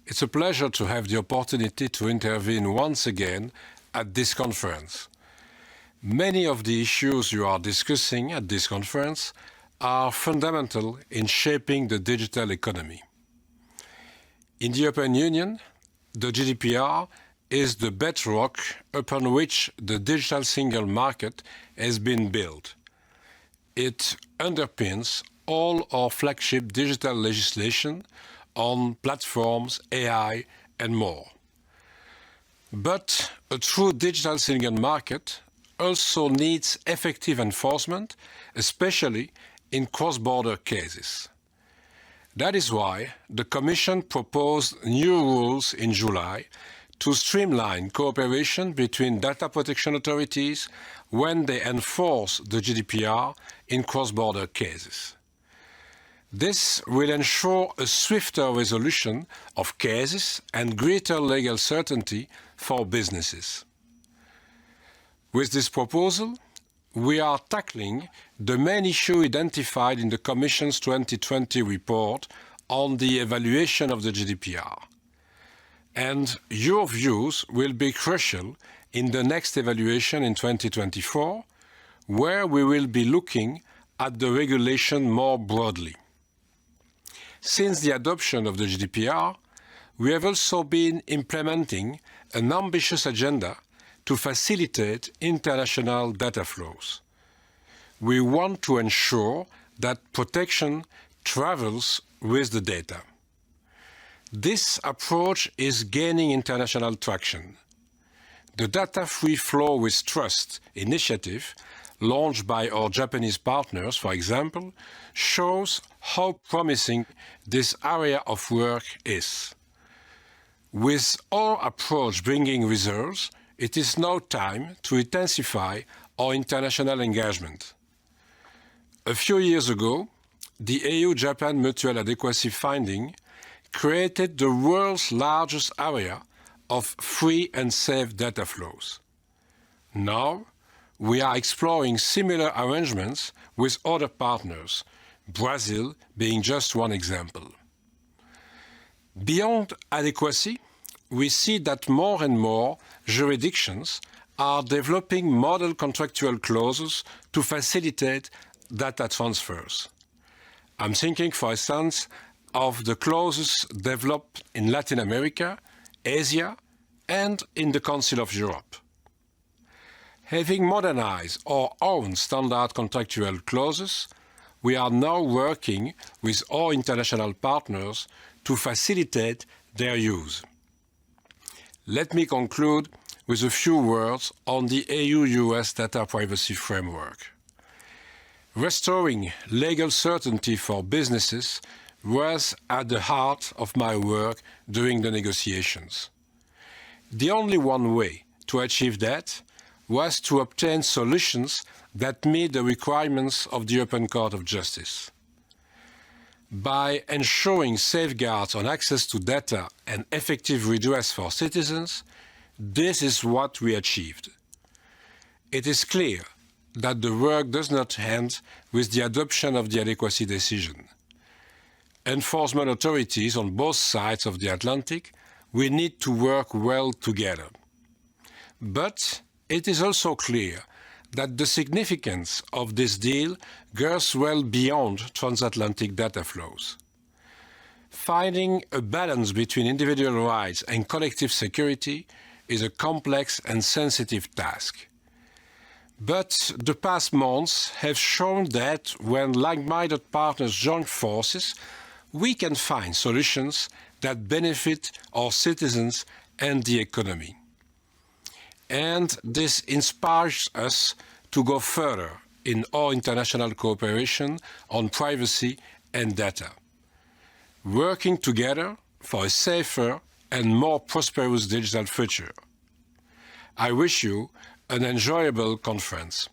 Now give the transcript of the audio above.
It's a pleasure to have the opportunity to intervene once again at this conference. Many of the issues you are discussing at this conference are fundamental in shaping the digital economy. In the European Union, the GDPR is the bedrock upon which the digital single market has been built. It underpins all our flagship digital legislation on platforms, AI, and more. But a true digital single market also needs effective enforcement, especially in cross-border cases. That is why the Commission proposed new rules in July to streamline cooperation between data protection authorities when they enforce the GDPR in cross-border cases. This will ensure a swifter resolution of cases and greater legal certainty for businesses. With this proposal, we are tackling the main issue identified in the Commission's 2020 report on the evaluation of the GDPR. And your views will be crucial in the next evaluation in 2024, where we will be looking at the regulation more broadly. Since the adoption of the GDPR, we have also been implementing an ambitious agenda to facilitate international data flows. We want to ensure that protection travels with the data. This approach is gaining international traction. The Data Free Flow with Trust initiative, launched by our Japanese partners, for example, shows how promising this area of work is. With our approach bringing results, it is now time to intensify our international engagement. A few years ago, the EU-Japan Mutual Adequacy Finding created the world's largest area of free and safe data flows. Now, we are exploring similar arrangements with other partners, Brazil being just one example. Beyond adequacy, we see that more and more jurisdictions are developing model contractual clauses to facilitate data transfers. I'm thinking, for instance, of the clauses developed in Latin America, Asia, and in the Council of Europe. Having modernized our own standard contractual clauses, we are now working with our international partners to facilitate their use. Let me conclude with a few words on the EU-US data privacy framework. Restoring legal certainty for businesses was at the heart of my work during the negotiations. The only one way to achieve that was to obtain solutions that meet the requirements of the European Court of Justice. By ensuring safeguards on access to data and effective redress for citizens, this is what we achieved. It is clear that the work does not end with the adoption of the adequacy decision. Enforcement authorities on both sides of the Atlantic will need to work well together. But it is also clear that the significance of this deal goes well beyond transatlantic data flows. Finding a balance between individual rights and collective security is a complex and sensitive task. But the past months have shown that when like-minded partners join forces, we can find solutions that benefit our citizens and the economy. And this inspires us to go further in our international cooperation on privacy and data, working together for a safer and more prosperous digital future. I wish you an enjoyable conference.